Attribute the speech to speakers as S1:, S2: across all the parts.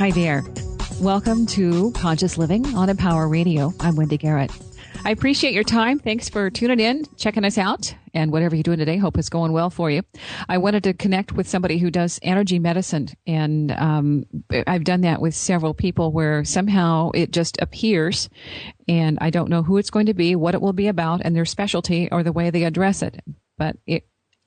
S1: Hi there. Welcome to Conscious Living on Empower Radio. I'm Wendy Garrett. I appreciate your time. Thanks for tuning in, checking us out, and whatever you're doing today, hope it's going well for you. I wanted to connect with somebody who does energy medicine, and I've done that with several people where somehow it just appears, and I don't know who it's going to be, what it will be about, and their specialty or the way they address it. But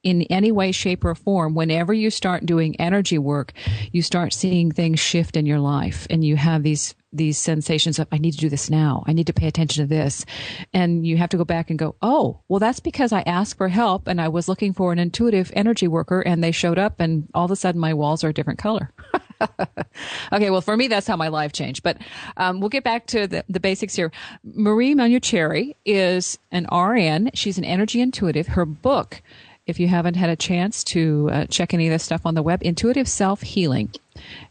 S1: in any way, shape, or form, whenever you start doing energy work, you start seeing things shift in your life, and you have these sensations of, I need to do this now. I need to pay attention to this. And you have to go back and go, oh, well, that's because I asked for help and I was looking for an intuitive energy worker and they showed up and all of a sudden my walls are a different color. Okay, well, for me, that's how my life changed. But we'll get back to the basics here. Marie Manuchehri is an RN. She's an energy intuitive. Her book, if you haven't had a chance to check any of this stuff on the web, Intuitive Self-Healing.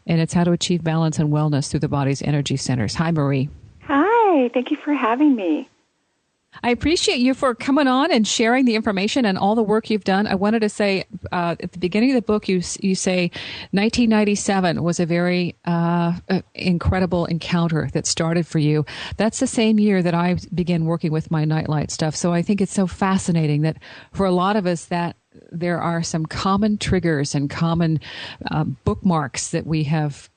S1: And it's how to achieve balance and wellness through the body's energy centers. Hi, Marie.
S2: Hi. Thank you for having me.
S1: I appreciate you for coming on and sharing the information and all the work you've done. I wanted to say at the beginning of the book, you say 1997 was a very incredible encounter that started for you. That's the same year that I began working with my nightlight stuff. So I think it's so fascinating that for a lot of us that there are some common triggers and common bookmarks that we have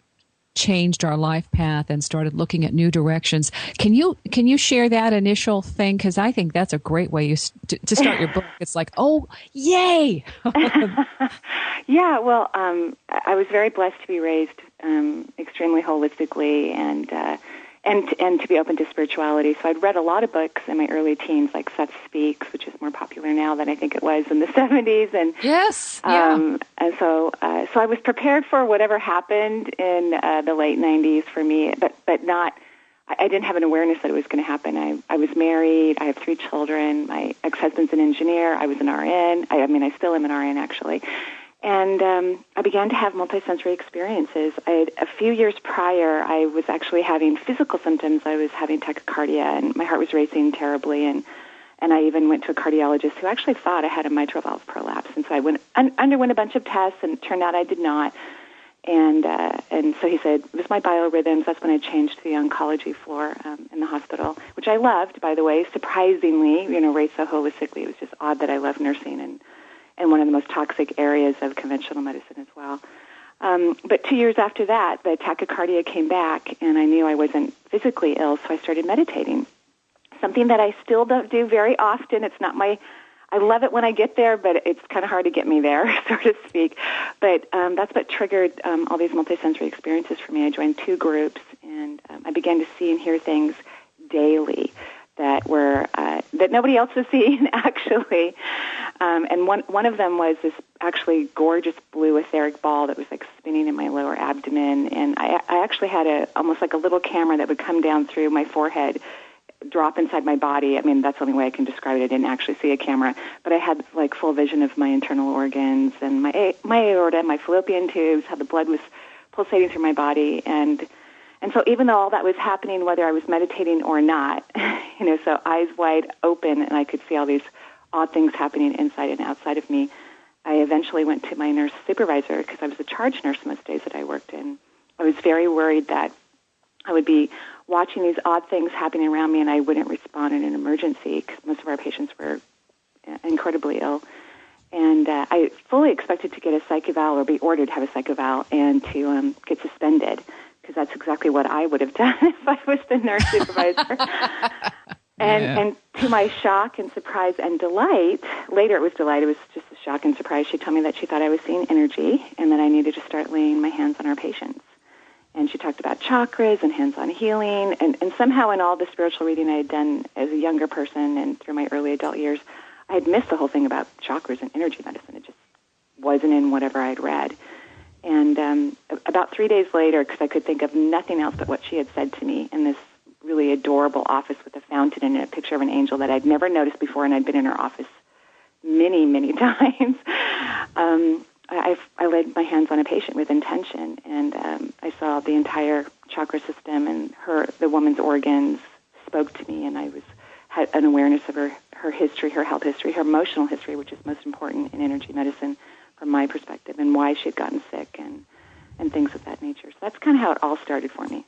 S1: changed our life path and started looking at new directions. Can you share that initial thing? Because I think that's a great way to start your book. It's like, oh, yay!
S2: Yeah, well, I was very blessed to be raised extremely holistically and to be open to spirituality. So I'd read a lot of books in my early teens, like Seth Speaks, which is more popular now than I think it was in the 70s. And
S1: yes, yeah.
S2: And so I was prepared for whatever happened in the late 90s for me, but not. I didn't have an awareness that it was going to happen. I was married. I have 3 children. My ex-husband's an engineer. I was an RN. I still am an RN, actually. And I began to have multisensory experiences. A few years prior, I was actually having physical symptoms. I was having tachycardia, and my heart was racing terribly. And I even went to a cardiologist who actually thought I had a mitral valve prolapse. And so I underwent a bunch of tests, and it turned out I did not. And so he said, it was my biorhythms. That's when I changed to the oncology floor in the hospital, which I loved, by the way, surprisingly, raised so holistically. It was just odd that I loved nursing and one of the most toxic areas of conventional medicine as well. But 2 years after that, the tachycardia came back, and I knew I wasn't physically ill, so I started meditating, something that I still don't do very often. It's not I love it when I get there, but it's kind of hard to get me there, so to speak. But that's what triggered all these multisensory experiences for me. I joined 2 groups, and I began to see and hear things daily that were that nobody else was seeing, actually. And one of them was this actually gorgeous blue etheric ball that was like spinning in my lower abdomen. And I actually had almost like a little camera that would come down through my forehead, drop inside my body. I mean, that's the only way I can describe it. I didn't actually see a camera, but I had like full vision of my internal organs and my aorta, my fallopian tubes, how the blood was pulsating through my body. And so even though all that was happening, whether I was meditating or not, so eyes wide open, and I could see all these odd things happening inside and outside of me, I eventually went to my nurse supervisor because I was a charge nurse most days that I worked in. I was very worried that I would be watching these odd things happening around me and I wouldn't respond in an emergency because most of our patients were incredibly ill. And I fully expected to get a psych eval or be ordered to have a psych eval and to get suspended, because that's exactly what I would have done if I was the nurse supervisor. And to my shock and surprise and delight, later it was delight, it was just a shock and surprise, she told me that she thought I was seeing energy and that I needed to start laying my hands on our patients. And she talked about chakras and hands-on healing, and somehow in all the spiritual reading I had done as a younger person and through my early adult years, I had missed the whole thing about chakras and energy medicine. It just wasn't in whatever I'd read. And about 3 days later, because I could think of nothing else but what she had said to me in this really adorable office with a fountain and a picture of an angel that I'd never noticed before, and I'd been in her office many, many times, I laid my hands on a patient with intention, and I saw the entire chakra system, and the woman's organs spoke to me, and I had an awareness of her history, her health history, her emotional history, which is most important in energy medicine from my perspective, and why she had gotten sick, and things of that nature. So that's kind of how it all started for me.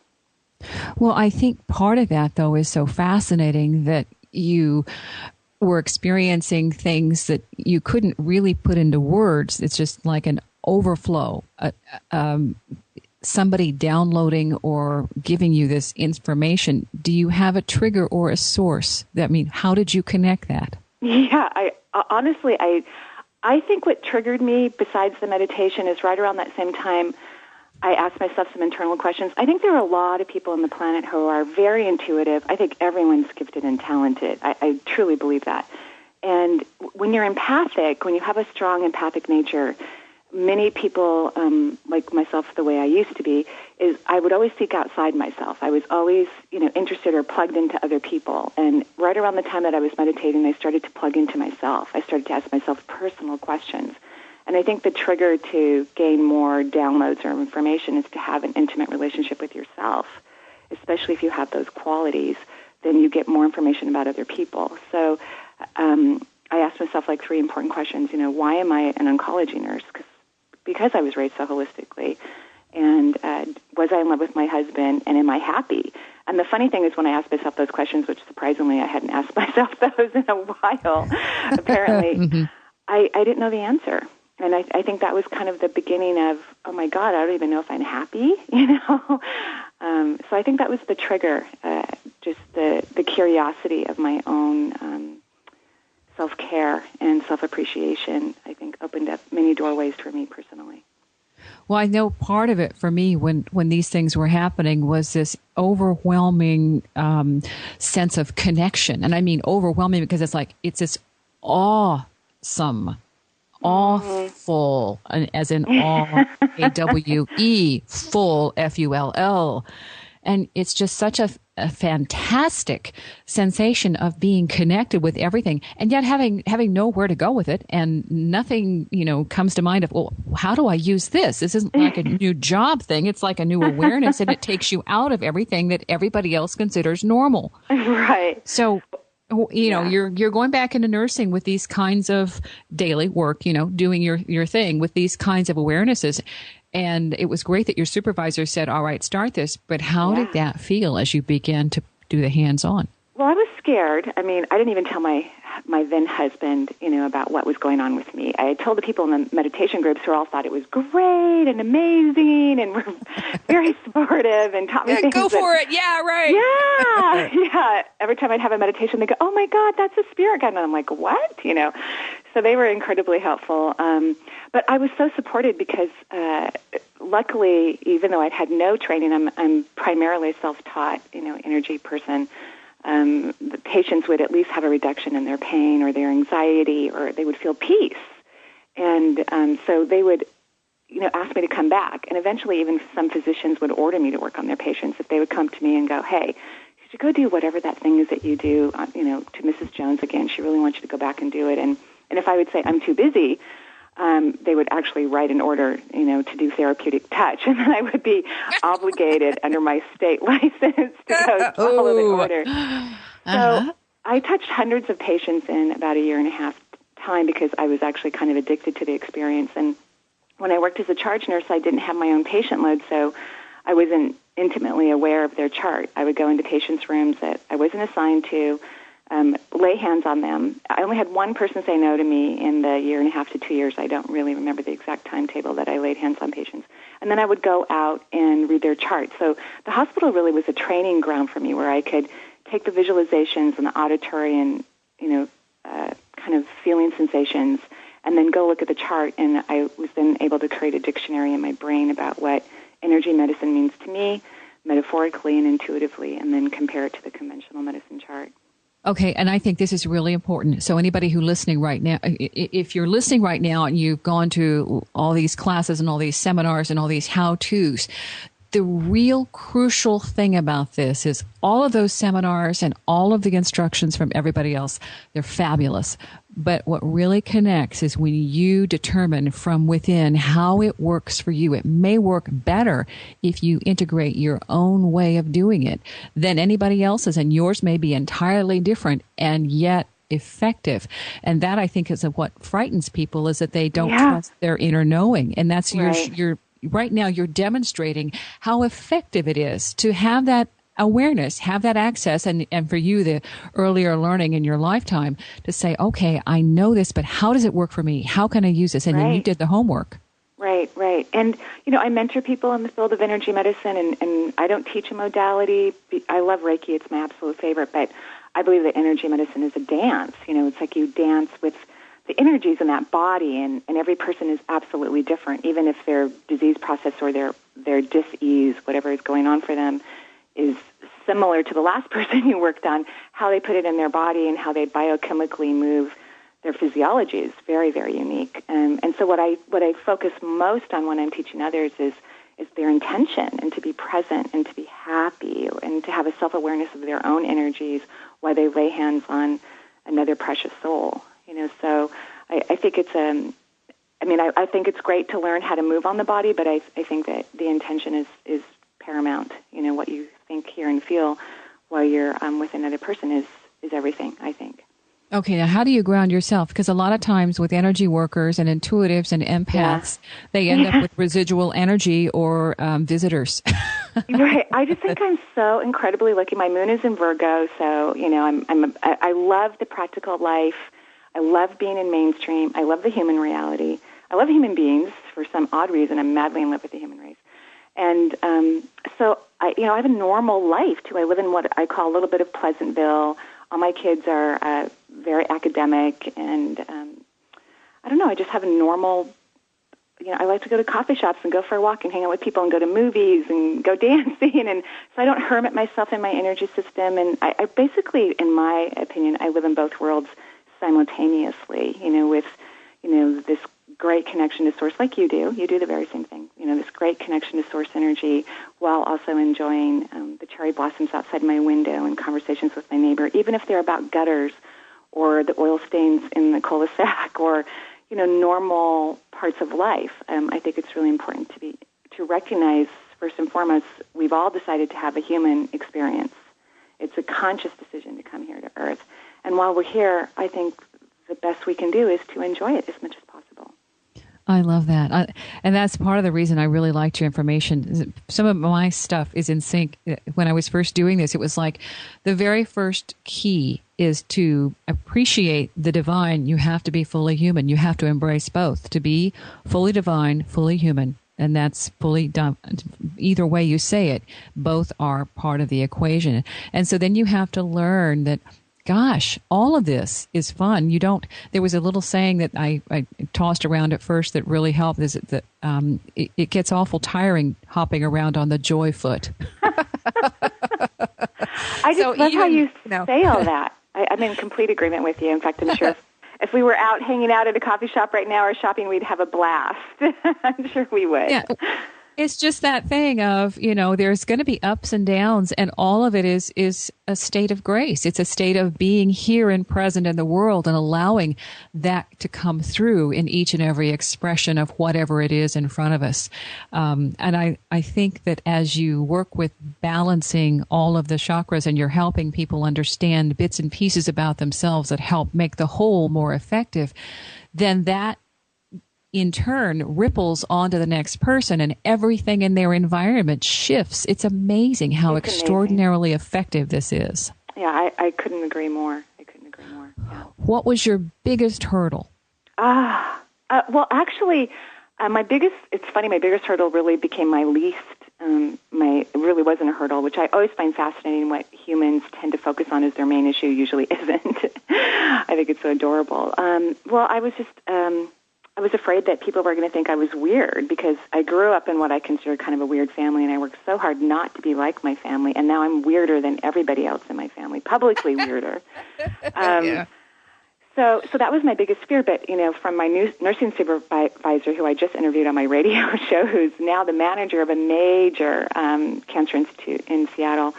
S1: Well, I think part of that, though, is so fascinating that you were experiencing things that you couldn't really put into words. It's just like an overflow, somebody downloading or giving you this information. Do you have a trigger or a source? How did you connect that?
S2: Yeah, honestly, I think what triggered me, besides the meditation, is right around that same time I asked myself some internal questions. I think there are a lot of people on the planet who are very intuitive. I think everyone's gifted and talented. I truly believe that. And when you're empathic, when you have a strong empathic nature, many people, like myself, the way I used to be, is I would always seek outside myself. I was always, interested or plugged into other people. And right around the time that I was meditating, I started to plug into myself. I started to ask myself personal questions. And I think the trigger to gain more downloads or information is to have an intimate relationship with yourself, especially if you have those qualities. Then you get more information about other people. So I asked myself like 3 important questions. Why am I an oncology nurse? Because I was raised so holistically. And was I in love with my husband, and am I happy? And the funny thing is, when I asked myself those questions, which surprisingly I hadn't asked myself those in a while, apparently, I didn't know the answer. And I think that was kind of the beginning of, oh my God, I don't even know if I'm happy, So I think that was the trigger, just the curiosity of my own self-care and self-appreciation, I think opened up many doorways for me personally.
S1: Well, I know part of it for me when these things were happening was this overwhelming sense of connection. And I mean overwhelming because it's this awesome, awful, as in awe, A-W-E, full, F-U-L-L. And it's just such a fantastic sensation of being connected with everything, and yet having nowhere to go with it, and nothing, comes to mind of, well, how do I use this? This isn't like a new job thing. It's like a new awareness, and it takes you out of everything that everybody else considers normal.
S2: Right.
S1: So, you're going back into nursing with these kinds of daily work, doing your thing with these kinds of awarenesses. And it was great that your supervisor said, all right, start this. But how did that feel as you began to do the hands-on?
S2: Well, I was scared. I didn't even tell my then husband, about what was going on with me. I told the people in the meditation groups who all thought it was great and amazing and were very supportive and taught me things.
S1: Go for it. Yeah, right.
S2: Yeah. Every time I'd have a meditation, they go, oh my God, that's a spirit guide. And I'm like, what? So they were incredibly helpful. But I was so supported because luckily, even though I'd had no training, I'm primarily a self-taught, energy person. The patients would at least have a reduction in their pain or their anxiety, or they would feel peace. And so they would, ask me to come back. And eventually even some physicians would order me to work on their patients if they would come to me and go, hey, you should go do whatever that thing is that you do, to Mrs. Jones again. She really wants you to go back and do it. And if I would say I'm too busy, they would actually write an order, to do therapeutic touch, and then I would be obligated under my state license to go follow the order. So I touched hundreds of patients in about a year and a half time because I was actually kind of addicted to the experience. And when I worked as a charge nurse, I didn't have my own patient load, so I wasn't intimately aware of their chart. I would go into patients' rooms that I wasn't assigned to, lay hands on them. I only had one person say no to me in the year and a half to 2 years. I don't really remember the exact timetable that I laid hands on patients. And then I would go out and read their charts. So the hospital really was a training ground for me where I could take the visualizations and the auditory and, kind of feeling sensations and then go look at the chart. And I was then able to create a dictionary in my brain about what energy medicine means to me, metaphorically and intuitively, and then compare it to the conventional medicine chart.
S1: Okay, and I think this is really important. So anybody who's listening right now, if you're listening right now and you've gone to all these classes and all these seminars and all these how-tos, the real crucial thing about this is all of those seminars and all of the instructions from everybody else, they're fabulous. But what really connects is when you determine from within how it works for you. It may work better if you integrate your own way of doing it than anybody else's, and yours may be entirely different and yet effective. And that, I think, is what frightens people, is that they don't trust their inner knowing. And that's
S2: right.
S1: right now you're demonstrating how effective it is to have that awareness, have that access, and for you, the earlier learning in your lifetime to say, okay, I know this, but how does it work for me? How can I use this? And then you did the homework.
S2: Right, right. And, I mentor people in the field of energy medicine, and I don't teach a modality. I love Reiki. It's my absolute favorite, but I believe that energy medicine is a dance. It's like you dance with the energies in that body, and every person is absolutely different, even if their disease process or their dis-ease, whatever is going on for them, is similar to the last person you worked on. How they put it in their body and how they biochemically move their physiology is very, very unique. And so what I focus most on when I'm teaching others is their intention, and to be present and to be happy and to have a self-awareness of their own energies while they lay hands on another precious soul. So I think it's I think it's great to learn how to move on the body, but I think that the intention is paramount. What you think, hear, and feel while you're with another person is everything, I think.
S1: Okay, now how do you ground yourself? Because a lot of times with energy workers and intuitives and empaths, they end up with residual energy or visitors.
S2: Right. I just think I'm so incredibly lucky. My moon is in Virgo, so I love the practical life. I love being in mainstream. I love the human reality. I love human beings for some odd reason. I'm madly in love with the human race, and so I have a normal life too. I live in what I call a little bit of Pleasantville. All my kids are very academic, and I don't know, I just have a normal, I like to go to coffee shops and go for a walk and hang out with people and go to movies and go dancing, and so I don't hermit myself in my energy system, and I basically, in my opinion, I live in both worlds simultaneously, with, this great connection to source like you do. You do the very same thing, this great connection to source energy while also enjoying the cherry blossoms outside my window and conversations with my neighbor, even if they're about gutters or the oil stains in the cul-de-sac or, normal parts of life. I think it's really important to recognize, first and foremost, we've all decided to have a human experience. It's a conscious decision to come here to Earth. And while we're here, I think the best we can do is to enjoy it as much as possible.
S1: I love that. And that's part of the reason I really liked your information. Some of my stuff is in sync. When I was first doing this, it was like the very first key is to appreciate the divine. You have to be fully human. You have to embrace both. To be fully divine, fully human. And that's fully done. Either way you say it, both are part of the equation. And so then you have to learn that, gosh, all of this is fun. There was a little saying that I tossed around at first that really helped, is that it gets awful tiring hopping around on the joy foot.
S2: I just love how you say all that. I'm in complete agreement with you. In fact, I'm sure if we were out hanging out at a coffee shop right now or shopping, we'd have a blast. I'm sure we would.
S1: Yeah. It's just that thing of, there's going to be ups and downs, and all of it is a state of grace. It's a state of being here and present in the world and allowing that to come through in each and every expression of whatever it is in front of us. And I think that as you work with balancing all of the chakras and you're helping people understand bits and pieces about themselves that help make the whole more effective, then that in turn ripples onto the next person, and everything in their environment shifts. It's amazing how extraordinarily effective this is.
S2: Yeah, I couldn't agree more. Yeah.
S1: What was your biggest hurdle?
S2: Well, actually, my biggest hurdle really became my least, it really wasn't a hurdle, which I always find fascinating. What humans tend to focus on as their main issue usually isn't. I think it's so adorable. Well, I was just... I was afraid that people were going to think I was weird because I grew up in what I consider kind of a weird family, and I worked so hard not to be like my family, and now I'm weirder than everybody else in my family, publicly weirder.
S1: Yeah.
S2: So that was my biggest fear, but, from my new nursing supervisor who I just interviewed on my radio show, who's now the manager of a major cancer institute in Seattle,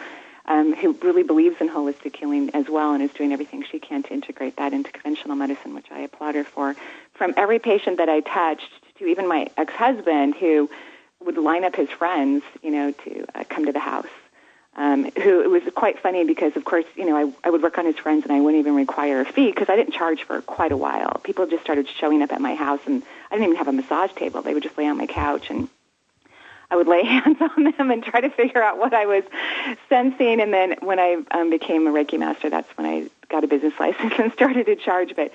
S2: who really believes in holistic healing as well and is doing everything she can to integrate that into conventional medicine, which I applaud her for. From every patient that I touched to even my ex-husband, who would line up his friends, to come to the house. It was quite funny because, of course, I would work on his friends and I wouldn't even require a fee because I didn't charge for quite a while. People just started showing up at my house, and I didn't even have a massage table. They would just lay on my couch and I would lay hands on them and try to figure out what I was sensing. And then when I became a Reiki master, that's when I got a business license and started to charge. But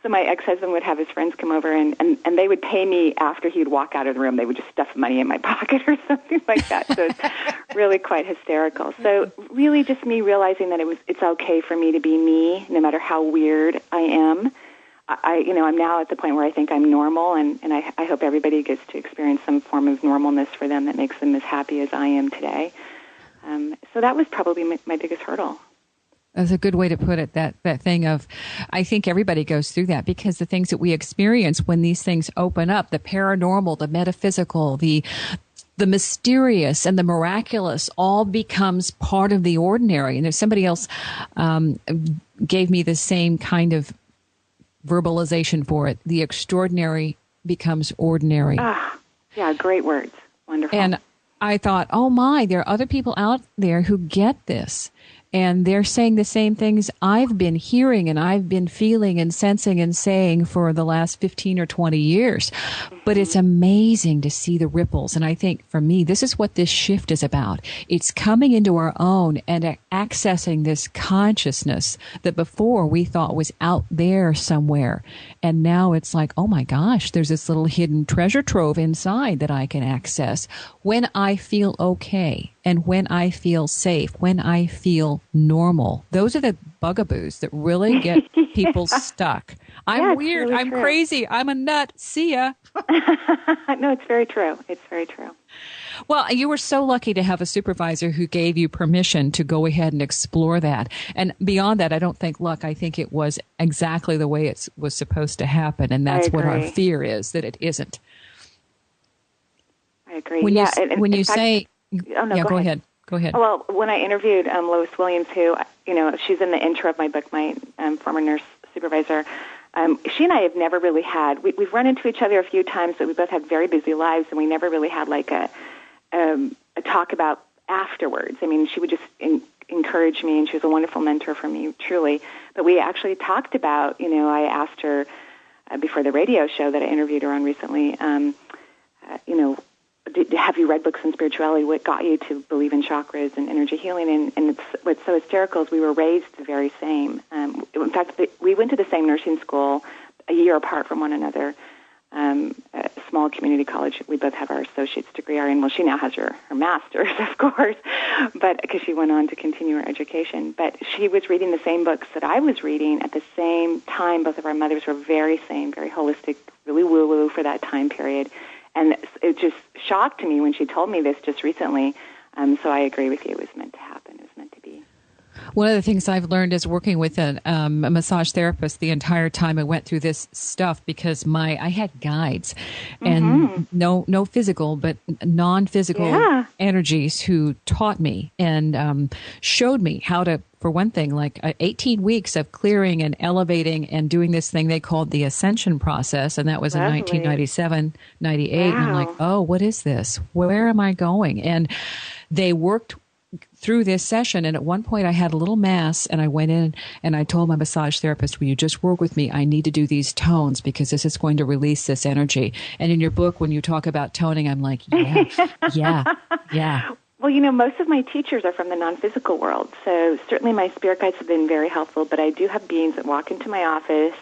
S2: so my ex-husband would have his friends come over, and they would pay me after he'd walk out of the room. They would just stuff money in my pocket or something like that. So it's really quite hysterical. So really just me realizing that it's okay for me to be me, no matter how weird I am. I'm now at the point where I think I'm normal, and I hope everybody gets to experience some form of normalness for them that makes them as happy as I am today. So that was probably my biggest hurdle.
S1: That's a good way to put it, that thing of, I think everybody goes through that, because the things that we experience when these things open up, the paranormal, the metaphysical, the mysterious and the miraculous all becomes part of the ordinary. And there's somebody else gave me the same kind of verbalization for it. The extraordinary becomes ordinary.
S2: Yeah, great words. Wonderful.
S1: And I thought, oh my, there are other people out there who get this. And they're saying the same things I've been hearing and I've been feeling and sensing and saying for the last 15 or 20 years. But it's amazing to see the ripples. And I think for me, this is what this shift is about. It's coming into our own and accessing this consciousness that before we thought was out there somewhere. And now it's like, oh my gosh, there's this little hidden treasure trove inside that I can access when I feel okay. And when I feel safe, when I feel normal. Those are the bugaboos that really get people stuck. I'm weird. Really I'm true. Crazy. I'm a nut. See ya.
S2: No, it's very true. It's very true.
S1: Well, you were so lucky to have a supervisor who gave you permission to go ahead and explore that. And beyond that, I don't think luck. I think it was exactly the way it was supposed to happen. And that's what our fear is, that it isn't.
S2: I agree.
S1: When you,
S2: yeah,
S1: when you
S2: fact,
S1: say...
S2: Oh, no,
S1: yeah,
S2: go ahead.
S1: Go ahead.
S2: Well, when I interviewed Lois Williams, who, she's in the intro of my book, my former nurse supervisor, she and I have never really had, we've run into each other a few times, but we both had very busy lives, and we never really had like a talk about afterwards. I mean, she would just encourage me, and she was a wonderful mentor for me, truly. But we actually talked about, I asked her before the radio show that I interviewed her on recently, have you read books on spirituality? What got you to believe in chakras and energy healing? And what's so hysterical is we were raised the very same. In fact, we went to the same nursing school a year apart from one another, a small community college. We both have our associate's degree. She now has her master's, of course, but because she went on to continue her education. But she was reading the same books that I was reading at the same time. Both of our mothers were very holistic, really woo-woo for that time period. And it just shocked me when she told me this just recently. So I agree with you. It was meant to happen. It was meant to be.
S1: One of the things I've learned is working with a massage therapist the entire time I went through this stuff, because I had guides and no physical, but non-physical energies who taught me and showed me how to, for one thing, like 18 weeks of clearing and elevating and doing this thing they called the ascension process. And that was in 1997, 98. Wow. And I'm like, oh, what is this? Where am I going? And they worked through this session. And at one point I had a little mass, and I went in and I told my massage therapist, will you just work with me? I need to do these tones because this is going to release this energy. And in your book, when you talk about toning, I'm like, yeah.
S2: Well, most of my teachers are from the non-physical world, so certainly my spirit guides have been very helpful, but I do have beings that walk into my office.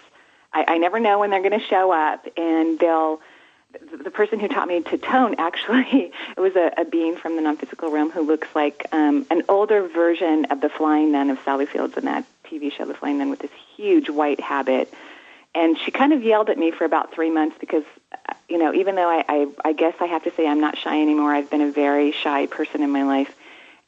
S2: I never know when they're going to show up, and the person who taught me to tone, actually, it was a being from the non-physical realm who looks like an older version of the Flying Nun of Sally Fields in that TV show, The Flying Nun, with this huge white habit. And she kind of yelled at me for about 3 months because, even though I guess I have to say I'm not shy anymore, I've been a very shy person in my life.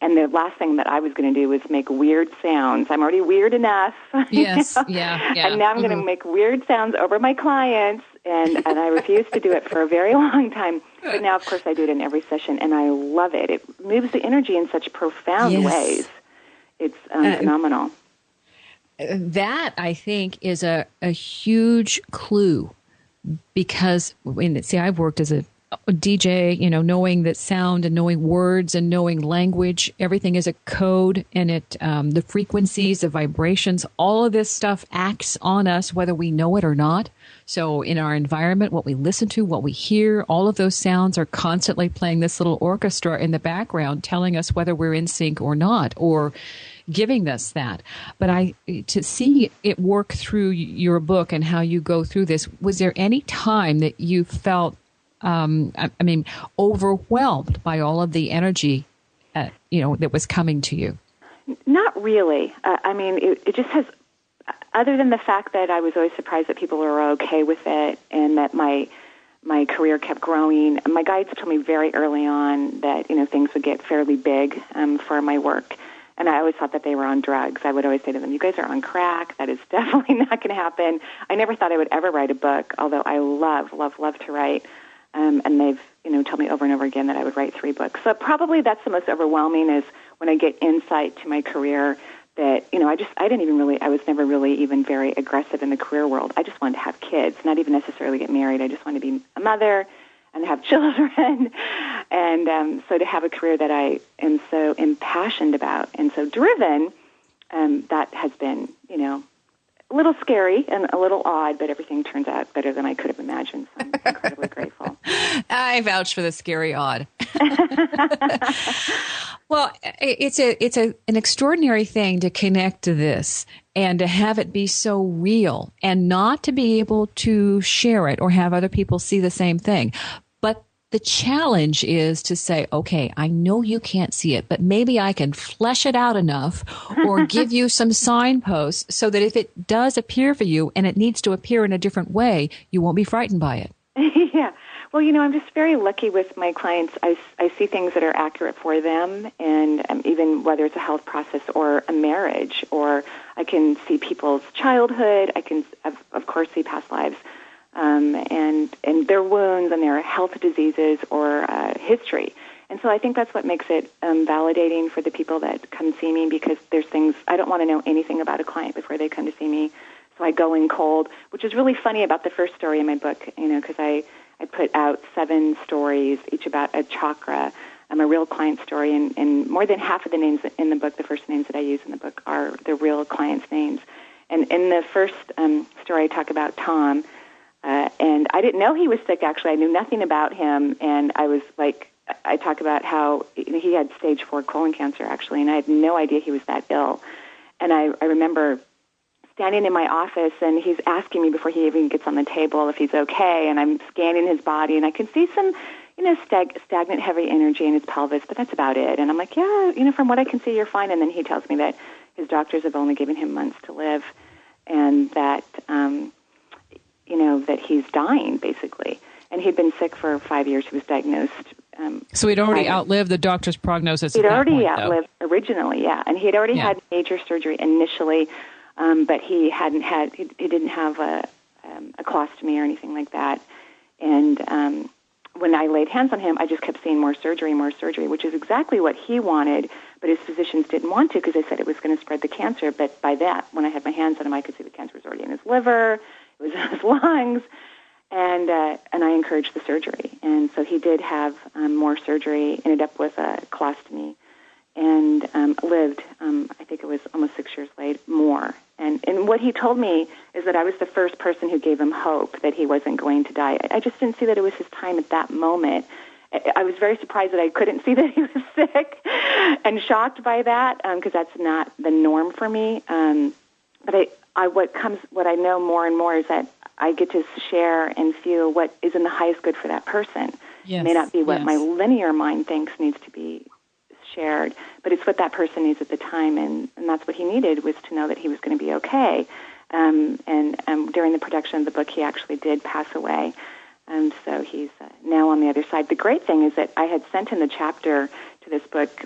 S2: And the last thing that I was going to do was make weird sounds. I'm already weird enough.
S1: Yes, yeah.
S2: And now I'm going to make weird sounds over my clients, and I refused to do it for a very long time. But now, of course, I do it in every session, and I love it. It moves the energy in such profound ways. It's phenomenal.
S1: That, I think, is a huge clue, because I've worked as a DJ, knowing that sound and knowing words and knowing language, everything is a code, and the frequencies, the vibrations, all of this stuff acts on us whether we know it or not. So in our environment, what we listen to, what we hear, all of those sounds are constantly playing this little orchestra in the background, telling us whether we're in sync or not, or giving us that. But to see it work through your book and how you go through this, was there any time that you felt overwhelmed by all of the energy, that was coming to you?
S2: Not really. It just has, other than the fact that I was always surprised that people were okay with it and that my career kept growing. My guides told me very early on that, things would get fairly big for my work. And I always thought that they were on drugs. I would always say to them, you guys are on crack. That is definitely not going to happen. I never thought I would ever write a book, although I love to write. And they've, told me over and over again that I would write 3 books. So probably that's the most overwhelming, is when I get insight to my career that, I was never really even very aggressive in the career world. I just wanted to have kids, not even necessarily get married. I just wanted to be a mother and have children. And so to have a career that I am so impassioned about and so driven, that has been, a little scary and a little odd, but everything turns out better than I could have imagined. So I'm incredibly grateful.
S1: I vouch for the scary odd. Well, it's an extraordinary thing to connect to this and to have it be so real and not to be able to share it or have other people see the same thing. But the challenge is to say, okay, I know you can't see it, but maybe I can flesh it out enough or give you some signposts so that if it does appear for you and it needs to appear in a different way, you won't be frightened by it.
S2: Yeah. Well, I'm just very lucky with my clients. I see things that are accurate for them, and even whether it's a health process or a marriage, or I can see people's childhood. I can, of course, see past lives. And their wounds and their health diseases or history. And so I think that's what makes it validating for the people that come see me, because there's things, I don't want to know anything about a client before they come to see me. So I go in cold, which is really funny about the first story in my book, because I put out 7 stories, each about a chakra, a real client story, and more than half of the names in the book, the first names that I use in the book, are the real clients' names. And in the first story, I talk about Tom, and I didn't know he was sick, actually. I knew nothing about him, and I talk about how he had stage 4 colon cancer, actually, and I had no idea he was that ill. And I remember standing in my office, and he's asking me before he even gets on the table if he's okay, and I'm scanning his body, and I can see some, stagnant heavy energy in his pelvis, but that's about it. And I'm like, yeah, from what I can see, you're fine. And then he tells me that his doctors have only given him months to live, and that, that he's dying, basically. And he'd been sick for 5 years. He was diagnosed.
S1: So he'd already outlived the doctor's prognosis.
S2: He'd already outlived originally, yeah. And he had already had major surgery initially, but he didn't have a colostomy or anything like that. And when I laid hands on him, I just kept seeing more surgery, which is exactly what he wanted, but his physicians didn't want to because they said it was going to spread the cancer. But by that, when I had my hands on him, I could see the cancer was already in his liver, it was in his lungs, and I encouraged the surgery. And so he did have more surgery, ended up with a colostomy, and lived, I think it was almost 6 years later, more. And what he told me is that I was the first person who gave him hope that he wasn't going to die. I just didn't see that it was his time at that moment. I was very surprised that I couldn't see that he was sick and shocked by that, because that's not the norm for me. But what I know more and more is that I get to share and feel what is in the highest good for that person.
S1: Yes.
S2: It may not be what my linear mind thinks needs to be shared, but it's what that person needs at the time, and that's what he needed, was to know that he was going to be okay. And during the production of the book, he actually did pass away. So he's now on the other side. The great thing is that I had sent him the chapter to this book,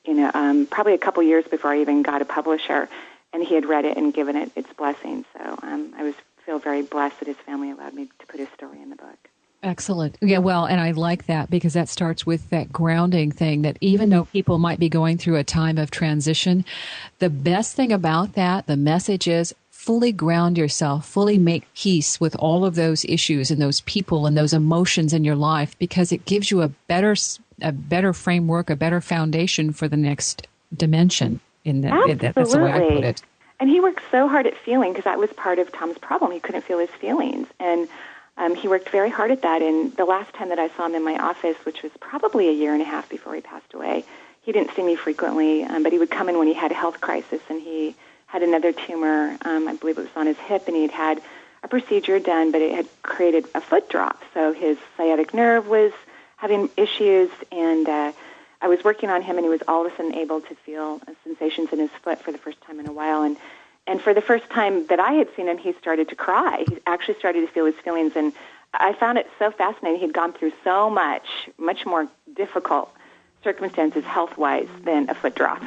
S2: probably a couple years before I even got a publisher, and he had read it and given it its blessing. So I feel very blessed that his family allowed me to put his story in the book.
S1: Excellent. Yeah, well, and I like that because that starts with that grounding thing, that even though people might be going through a time of transition, the best thing about that, the message is, fully ground yourself, fully make peace with all of those issues and those people and those emotions in your life, because it gives you a better framework, a better foundation for the next dimension. That's the way I put it.
S2: And he worked so hard at feeling, because that was part of Tom's problem. He couldn't feel his feelings. And he worked very hard at that. And the last time that I saw him in my office, which was probably a year and a half before he passed away, he didn't see me frequently, but he would come in when he had a health crisis, and he had another tumor. I believe it was on his hip, and he'd had a procedure done, but it had created a foot drop. So his sciatic nerve was having issues, and I was working on him, and he was all of a sudden able to feel sensations in his foot for the first time in a while. And for the first time that I had seen him, he started to cry. He actually started to feel his feelings, and I found it so fascinating. He'd gone through so much more difficult circumstances health-wise than a foot drop.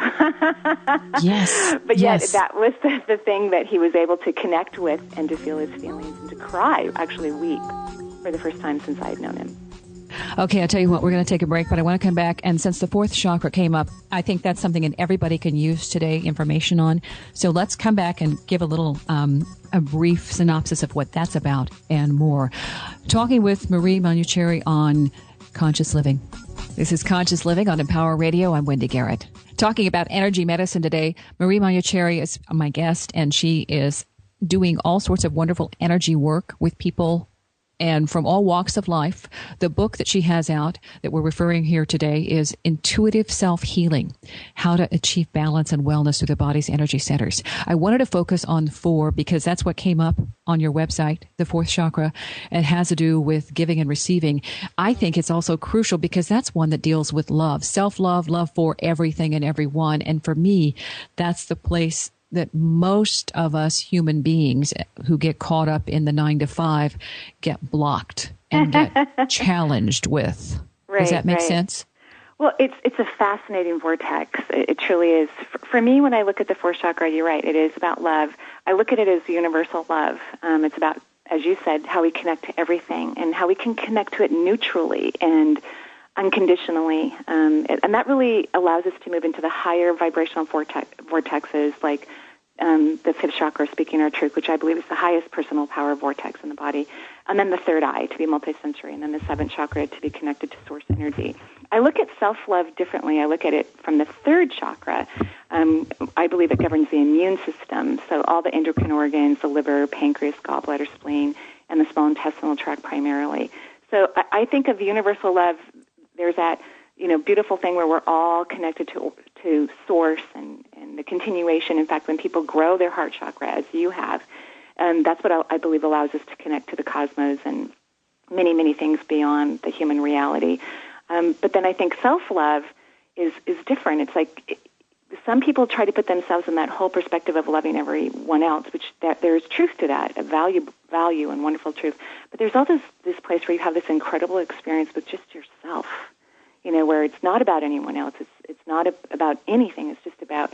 S1: Yes.
S2: But yet that was the thing that he was able to connect with, and to feel his feelings and to cry, actually weep, for the first time since I had known him.
S1: Okay, I'll tell you what, we're going to take a break, but I want to come back. And since the fourth chakra came up, I think that's something that everybody can use today information on. So let's come back and give a little, a brief synopsis of what that's about and more. Talking with Marie Manuchehri on Conscious Living. This is Conscious Living on Empower Radio. I'm Wendy Garrett. Talking about energy medicine today. Marie Manuchehri is my guest, and she is doing all sorts of wonderful energy work with people and from all walks of life. The book that she has out that we're referring here today is Intuitive Self-Healing, How to Achieve Balance and Wellness Through the Body's Energy Centers. I wanted to focus on 4 because that's what came up on your website, the 4th chakra. It has to do with giving and receiving. I think it's also crucial because that's one that deals with love, self-love, love for everything and everyone. And for me, that's the place that most of us human beings who get caught up in the 9 to 5 get blocked and get challenged with.
S2: Right,
S1: does that make sense?
S2: Well, it's a fascinating vortex. It truly is. For me, when I look at the 4th chakra, you're right, it is about love. I look at it as universal love. It's about, as you said, how we connect to everything and how we can connect to it neutrally and unconditionally. And that really allows us to move into the higher vibrational vortexes, like the 5th chakra, speaking our truth, which I believe is the highest personal power vortex in the body. And then the 3rd eye, to be multisensory. And then the 7th chakra, to be connected to source energy. I look at self-love differently. I look at it from the 3rd chakra. I believe it governs the immune system. So all the endocrine organs, the liver, pancreas, gallbladder, spleen, and the small intestinal tract primarily. So I think of universal love. There's that, beautiful thing where we're all connected to source and the continuation. In fact, when people grow their heart chakra, as you have, that's what I believe allows us to connect to the cosmos and many, many things beyond the human reality. But then I think self-love is different. It's like some people try to put themselves in that whole perspective of loving everyone else, which there's truth to that, a value and wonderful truth. But there's also this place where you have this incredible experience with just yourself, where it's not about anyone else. It's not about anything. It's just about,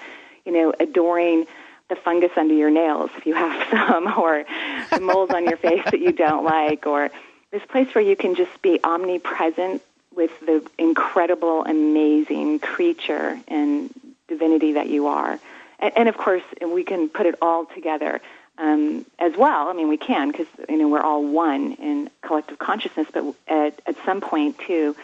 S2: adoring the fungus under your nails, if you have some, or the moles on your face that you don't like, or this place where you can just be omnipresent with the incredible, amazing creature and divinity that you are. And of course, we can put it all together as well. I mean, we can, because, we're all one in collective consciousness, but at some point, too,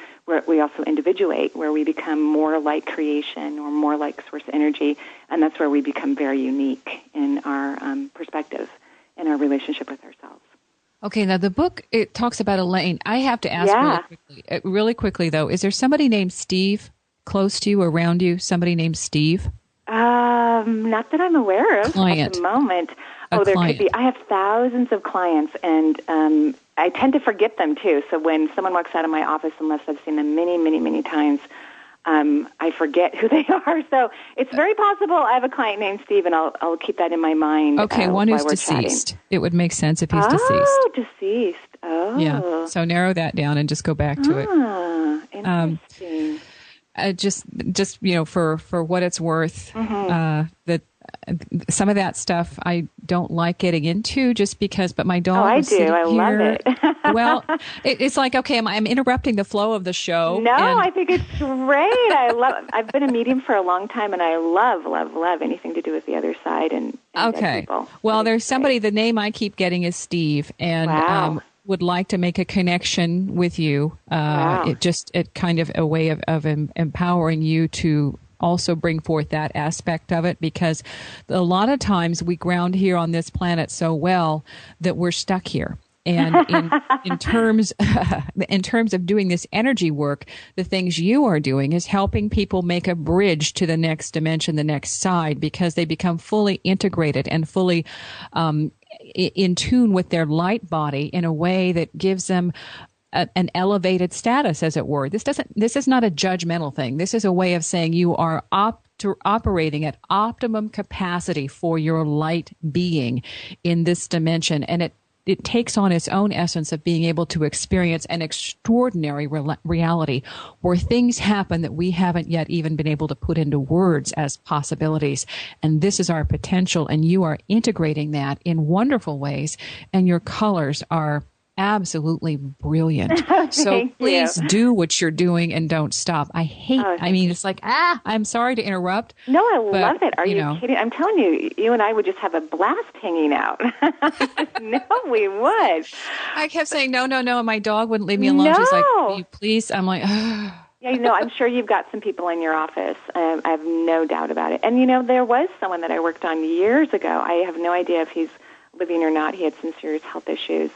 S2: we also individuate, where we become more like creation or more like source energy, and that's where we become very unique in our perspective, in our relationship with ourselves.
S1: Okay, now the book, it talks about Elaine. I have to ask really quickly, though, is there somebody named Steve close to you, around you, somebody named Steve?
S2: Not that I'm aware of at the moment. There could be. I have thousands of clients, and I tend to forget them, too. So when someone walks out of my office, unless I've seen them many, many, many times, I forget who they are. So it's very possible I have a client named Steve, and I'll keep that in my mind.
S1: Okay, one who's deceased. Chatting. It would make sense if he's deceased.
S2: Oh, deceased. Oh.
S1: Yeah, so narrow that down and just go back to it.
S2: Interesting.
S1: Just for what it's worth, that some of that stuff I don't like getting into, just because. But my dog. Oh,
S2: I do. I love it.
S1: Well, it's like, okay, I'm interrupting the flow of the show.
S2: No, I think it's great. I've been a medium for a long time, and I love anything to do with the other side, and and
S1: Okay.
S2: dead people.
S1: Well, there's somebody, the name I keep getting is Steve, and
S2: Wow.
S1: would like to make a connection with you.
S2: Wow.
S1: It kind of a way of empowering you to also bring forth that aspect of it, because a lot of times we ground here on this planet so well that we're stuck here. And in terms of doing this energy work, the things you are doing is helping people make a bridge to the next dimension, the next side, because they become fully integrated and fully in tune with their light body in a way that gives them an elevated status, as it were. This is not a judgmental thing. This is a way of saying you are operating at optimum capacity for your light being in this dimension, and it takes on its own essence of being able to experience an extraordinary reality where things happen that we haven't yet even been able to put into words as possibilities. And this is our potential, and you are integrating that in wonderful ways, and your colors are absolutely brilliant. So please do what you're doing and don't stop. It's like, I'm sorry to interrupt.
S2: No, I love it. Are you kidding? I'm telling you, you and I would just have a blast hanging out. No, we would.
S1: I kept saying, no. And my dog wouldn't leave me alone.
S2: No.
S1: She's like, will you please? I'm like,
S2: Yeah, I'm sure you've got some people in your office. I have no doubt about it. And, there was someone that I worked on years ago. I have no idea if he's living or not. He had some serious health issues.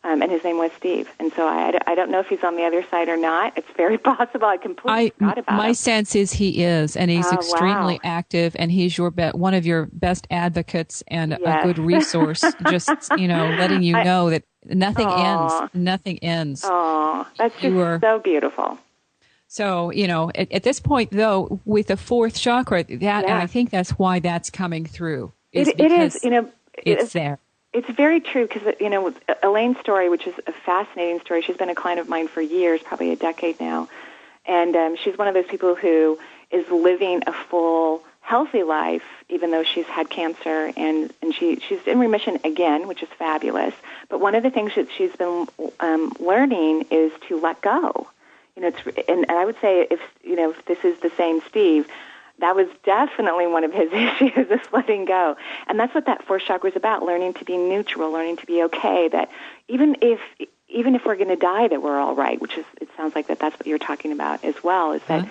S2: And his name was Steve. And so I don't know if he's on the other side or not. It's very possible. I completely forgot about
S1: my
S2: him.
S1: sense is he is, and he's extremely active, and he's one of your best advocates and a good resource, just, letting you know that nothing ends. Nothing ends.
S2: Oh, that's just so beautiful.
S1: So, at this point, though, with the fourth chakra, and I think that's why that's coming through.
S2: It is,
S1: it's there.
S2: It's very true because, Elaine's story, which is a fascinating story, she's been a client of mine for years, probably a decade now, and she's one of those people who is living a full, healthy life, even though she's had cancer, and she's in remission again, which is fabulous. But one of the things that she's been learning is to let go. And I would say if this is the same Steve, that was definitely one of his issues, is letting go. And that's what that fourth chakra is about, learning to be neutral, learning to be okay, that even if we're going to die, that we're all right, which is, it sounds like that's what you're talking about as well, is that,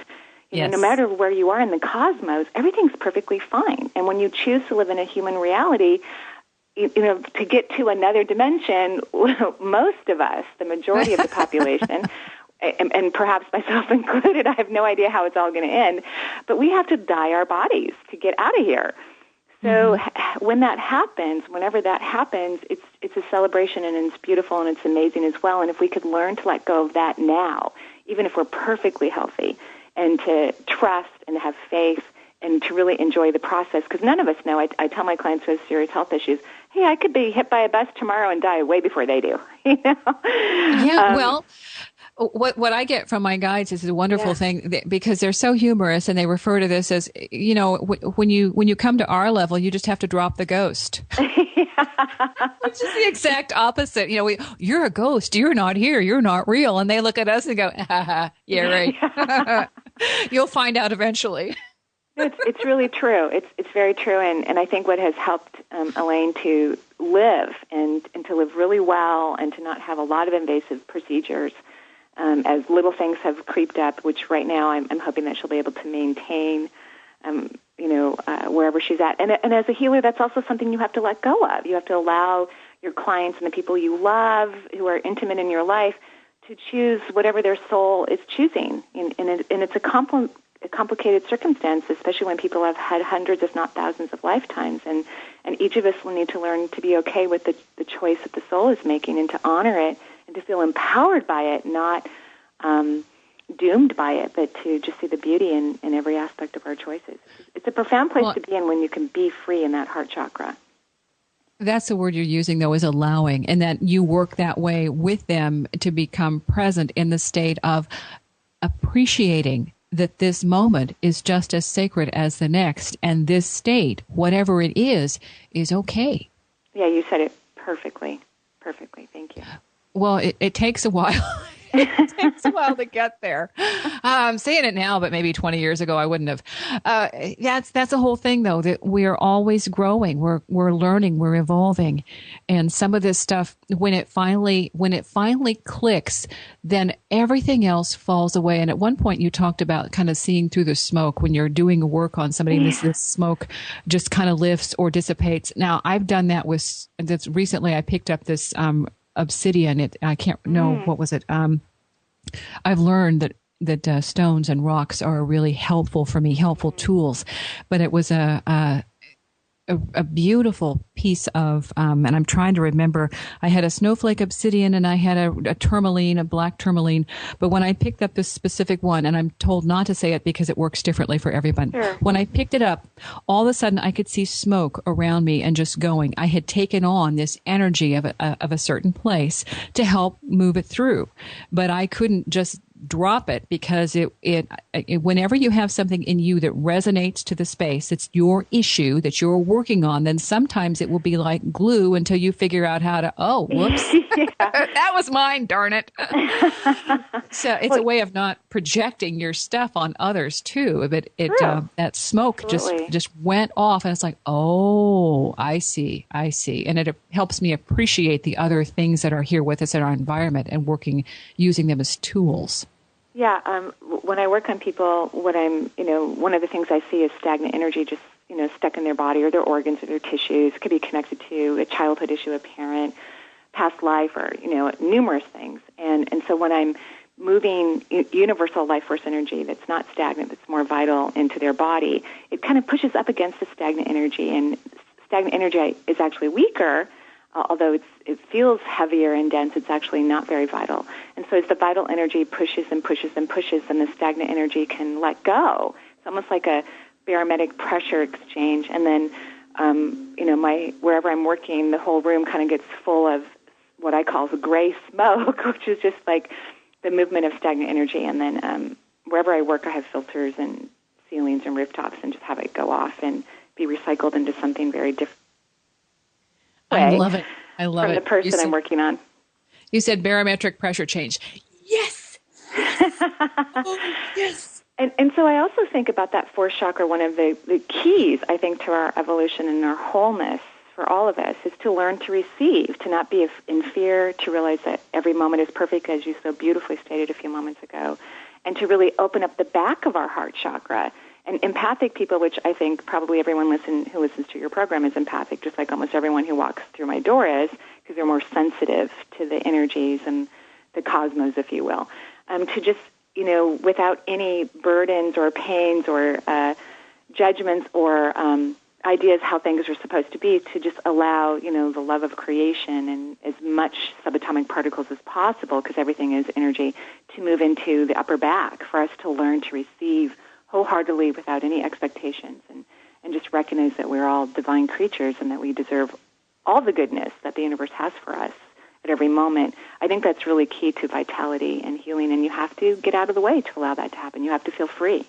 S2: no matter where you are in the cosmos, everything's perfectly fine. And when you choose to live in a human reality, to get to another dimension, most of us, the majority of the population, and perhaps myself included, I have no idea how it's all going to end, but we have to die our bodies to get out of here. So when that happens, whenever that happens, it's a celebration, and it's beautiful, and it's amazing as well. And if we could learn to let go of that now, even if we're perfectly healthy, and to trust and have faith and to really enjoy the process, because none of us know. I tell my clients who have serious health issues, hey, I could be hit by a bus tomorrow and die way before they do.
S1: Yeah, well, what I get from my guides is a wonderful thing, because they're so humorous, and they refer to this as, when you come to our level, you just have to drop the ghost. Which is the exact opposite. You're a ghost. You're not here. You're not real. And they look at us and go, yeah, right. You'll find out eventually.
S2: It's really true. It's very true. And I think what has helped Elaine to live and to live really well, and to not have a lot of invasive procedures, as little things have creeped up, which right now I'm hoping that she'll be able to maintain, wherever she's at. And as a healer, that's also something you have to let go of. You have to allow your clients and the people you love, who are intimate in your life, to choose whatever their soul is choosing. And it's a complicated circumstance, especially when people have had hundreds, if not thousands, of lifetimes. And each of us will need to learn to be okay with the choice that the soul is making, and to honor it, and to feel empowered by it, not doomed by it, but to just see the beauty in every aspect of our choices. It's a profound place to be in when you can be free in that heart chakra.
S1: That's the word you're using, though, is allowing, and that you work that way with them to become present in the state of appreciating that this moment is just as sacred as the next, and this state, whatever it is okay. Yeah,
S2: you said it perfectly. Perfectly. Thank you.
S1: Well, it takes a while. It takes a while to get there. I'm saying it now, but maybe 20 years ago I wouldn't have. That's the whole thing, though, that we're always growing, we're learning, we're evolving, and some of this stuff, when it finally clicks, then everything else falls away. And at one point, you talked about kind of seeing through the smoke when you're doing work on somebody. Yeah. This smoke just kind of lifts or dissipates. Now, I've done that with this recently. I picked up this obsidian. I can't know what was it. I've learned that stones and rocks are really helpful for me, helpful tools. But it was a beautiful piece of, and I'm trying to remember, I had a snowflake obsidian and I had a tourmaline, a black tourmaline. But when I picked up this specific one, and I'm told not to say it because it works differently for everyone. Sure. When I picked it up, all of a sudden I could see smoke around me and just going. I had taken on this energy of a certain place to help move it through. But I couldn't just drop it, because it whenever you have something in you that resonates to the space, it's your issue that you're working on, then sometimes it will be like glue until you figure out how to, oh, whoops, that was mine, darn it. So it's a way of not projecting your stuff on others too. But that smoke just went off, and it's like, oh, I see. And it helps me appreciate the other things that are here with us in our environment and using them as tools.
S2: Yeah, when I work on people, one of the things I see is stagnant energy just, stuck in their body or their organs or their tissues. It could be connected to a childhood issue, a parent, past life, or, numerous things. And so when I'm moving universal life force energy that's not stagnant, that's more vital into their body, it kind of pushes up against the stagnant energy. And stagnant energy is actually weaker. Although it feels heavier and dense, it's actually not very vital. And so as the vital energy pushes and pushes and pushes, then the stagnant energy can let go. It's almost like a barometric pressure exchange. And then, wherever I'm working, the whole room kind of gets full of what I call the gray smoke, which is just like the movement of stagnant energy. And then wherever I work, I have filters and ceilings and rooftops, and just have it go off and be recycled into something very different.
S1: I love it. From
S2: the person I'm working on.
S1: You said barometric pressure change. Yes. Oh, yes.
S2: And so I also think about that fourth chakra. One of the keys, I think, to our evolution and our wholeness for all of us is to learn to receive, to not be in fear, to realize that every moment is perfect, as you so beautifully stated a few moments ago, and to really open up the back of our heart chakra. And empathic people, which I think probably everyone who listens to your program is empathic, just like almost everyone who walks through my door is, because they're more sensitive to the energies and the cosmos, if you will. To just, without any burdens or pains or judgments or ideas how things are supposed to be, to just allow, the love of creation and as much subatomic particles as possible, because everything is energy, to move into the upper back, for us to learn to receive wholeheartedly without any expectations, and just recognize that we're all divine creatures and that we deserve all the goodness that the universe has for us at every moment. I think that's really key to vitality and healing, and you have to get out of the way to allow that to happen. You have to feel free.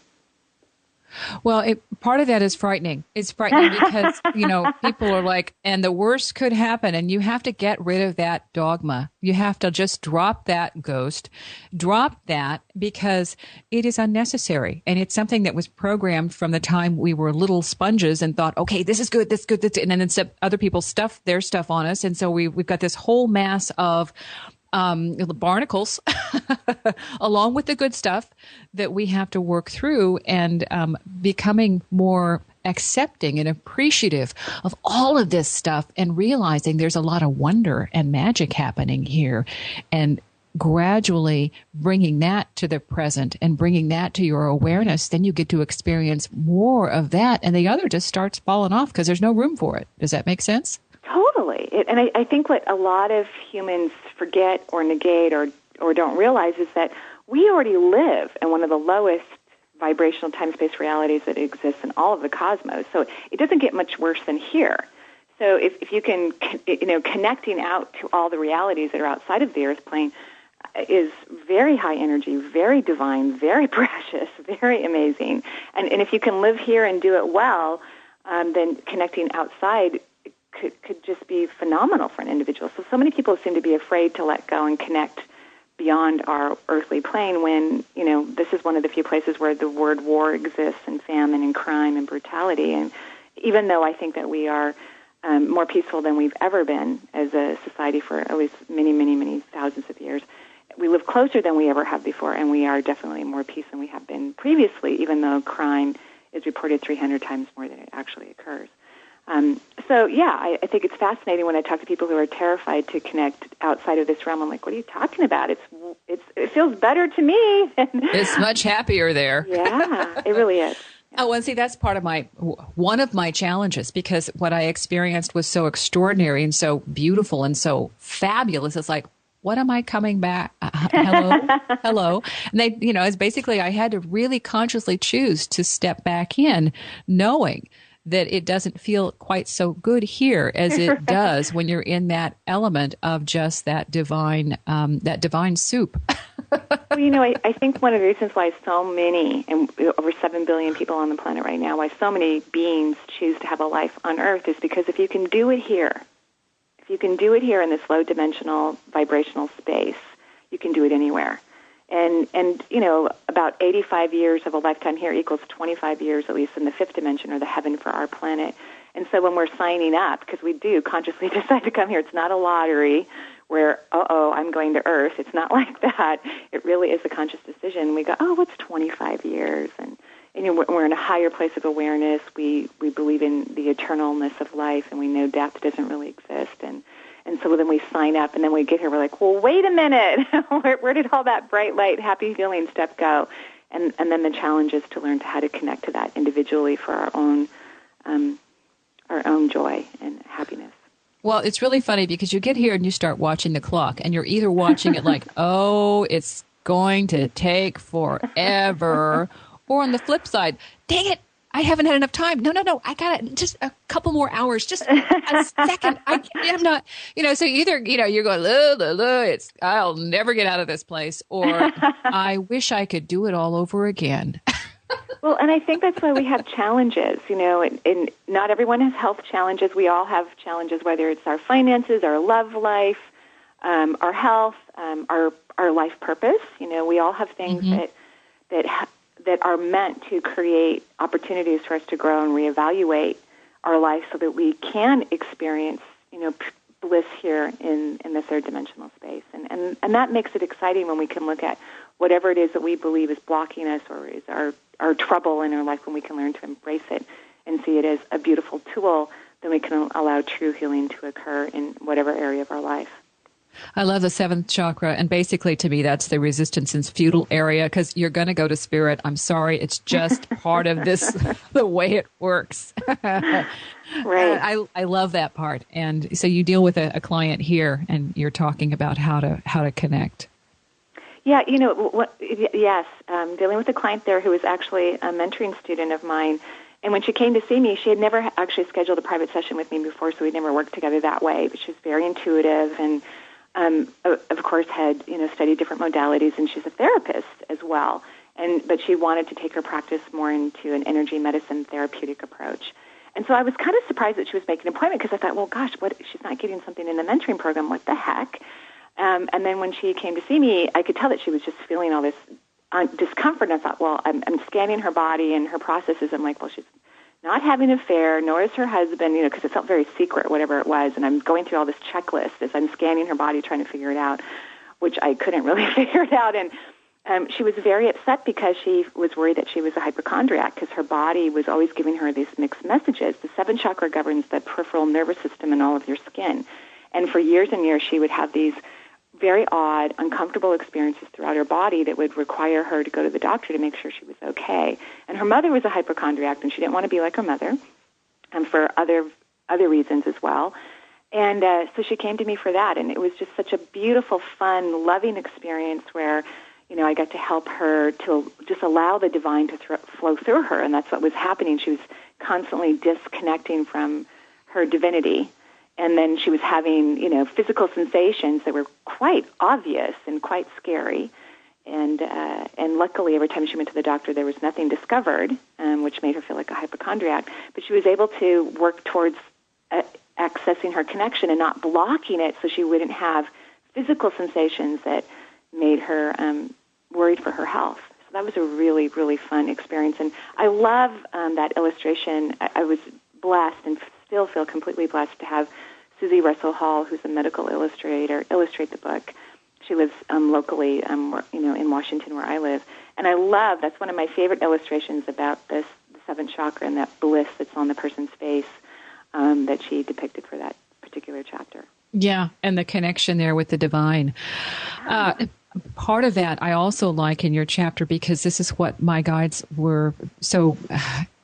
S1: Well, part of that is frightening. It's frightening because, people are like, and the worst could happen, and you have to get rid of that dogma. You have to just drop that ghost, drop that, because it is unnecessary. And it's something that was programmed from the time we were little sponges and thought, okay, this is good, this good, and then other people stuff their stuff on us. And so we've got this whole mass of the barnacles, along with the good stuff that we have to work through, and becoming more accepting and appreciative of all of this stuff, and realizing there's a lot of wonder and magic happening here, and gradually bringing that to the present and bringing that to your awareness. Then you get to experience more of that, and the other just starts falling off because there's no room for it. Does that make sense?
S2: Totally. And I think what a lot of humans forget or negate or don't realize is that we already live in one of the lowest vibrational time-space realities that exists in all of the cosmos. So it doesn't get much worse than here. So if you can, connecting out to all the realities that are outside of the Earth plane is very high energy, very divine, very precious, very amazing. And if you can live here and do it well, then connecting outside could just be phenomenal for an individual. So many people seem to be afraid to let go and connect beyond our earthly plane when, this is one of the few places where the word war exists, and famine and crime and brutality. And even though I think that we are more peaceful than we've ever been as a society for at least many, many, many thousands of years, we live closer than we ever have before, and we are definitely more peace than we have been previously, even though crime is reported 300 times more than it actually occurs. I think it's fascinating when I talk to people who are terrified to connect outside of this realm. I'm like, what are you talking about? It feels better to me.
S1: It's much happier there.
S2: Yeah, it really is.
S1: Oh, and see, that's one of my challenges, because what I experienced was so extraordinary and so beautiful and so fabulous. It's like, what am I coming back? Hello. And it's basically, I had to really consciously choose to step back in, knowing that it doesn't feel quite so good here as it does when you're in that element of just that divine soup.
S2: Well, I think one of the reasons why so many, and over 7 billion people on the planet right now, why so many beings choose to have a life on Earth is because if you can do it here in this low-dimensional vibrational space, you can do it anywhere. And about 85 years of a lifetime here equals 25 years, at least in the fifth dimension, or the heaven for our planet. And so when we're signing up, because we do consciously decide to come here, it's not a lottery where, I'm going to Earth. It's not like that. It really is a conscious decision. We go, what's 25 years? And we're in a higher place of awareness. We believe in the eternalness of life, and we know death doesn't really exist. And so then we sign up, and then we get here, we're like, well, wait a minute. Where did all that bright light, happy feeling stuff go? And then the challenge is to learn how to connect to that individually for our own joy and happiness.
S1: Well, it's really funny because you get here and you start watching the clock, and you're either watching it like, it's going to take forever, or on the flip side, dang it, I haven't had enough time. No, I got it. Just a couple more hours. Just a second. I'm not, so either, you're going, I'll never get out of this place, or I wish I could do it all over again.
S2: Well, and I think that's why we have challenges, and not everyone has health challenges. We all have challenges, whether it's our finances, our love life, our health, our life purpose. We all have things that are meant to create opportunities for us to grow and reevaluate our life so that we can experience, bliss here in the third dimensional space. And that makes it exciting when we can look at whatever it is that we believe is blocking us or is our trouble in our life, when we can learn to embrace it and see it as a beautiful tool, then we can allow true healing to occur in whatever area of our life.
S1: I love the seventh chakra, and basically to me that's the resistance and futile area, because you're going to go to spirit. I'm sorry, it's just part of this, the way it works.
S2: Right.
S1: I love that part. And so you deal with a client here, and you're talking about how to connect.
S2: Yeah, yes, dealing with a client there who was actually a mentoring student of mine. And when she came to see me, she had never actually scheduled a private session with me before, so we'd never worked together that way. But she was very intuitive and, of course, had studied different modalities, and she's a therapist as well. But she wanted to take her practice more into an energy medicine therapeutic approach. And so I was kind of surprised that she was making an appointment, because I thought, well, gosh, what, she's not getting something in the mentoring program. What the heck? And then when she came to see me, I could tell that she was just feeling all this discomfort. And I thought, well, I'm scanning her body and her processes. I'm like, well, she's not having an affair, nor is her husband, because it felt very secret, whatever it was. And I'm going through all this checklist as I'm scanning her body, trying to figure it out, which I couldn't really figure it out. And she was very upset because she was worried that she was a hypochondriac, because her body was always giving her these mixed messages. The seventh chakra governs the peripheral nervous system and all of your skin. And for years and years, she would have these very odd, uncomfortable experiences throughout her body that would require her to go to the doctor to make sure she was okay. And her mother was a hypochondriac, and she didn't want to be like her mother, and for other reasons as well. And so she came to me for that, and it was just such a beautiful, fun, loving experience where, I got to help her to just allow the divine to flow through her, and that's what was happening. She was constantly disconnecting from her divinity. And then she was having, physical sensations that were quite obvious and quite scary. And luckily, every time she went to the doctor, there was nothing discovered, which made her feel like a hypochondriac. But she was able to work towards accessing her connection and not blocking it, so she wouldn't have physical sensations that made her worried for her health. So that was a really, really fun experience. And I love that illustration. I was blessed and still feel completely blessed to have Susie Russell Hall, who's a medical illustrator, illustrate the book. She lives locally, in Washington where I live. And I love, that's one of my favorite illustrations about this, the seventh chakra and that bliss that's on the person's face that she depicted for that particular chapter.
S1: Yeah, and the connection there with the divine. Part of that I also like in your chapter, because this is what my guides were so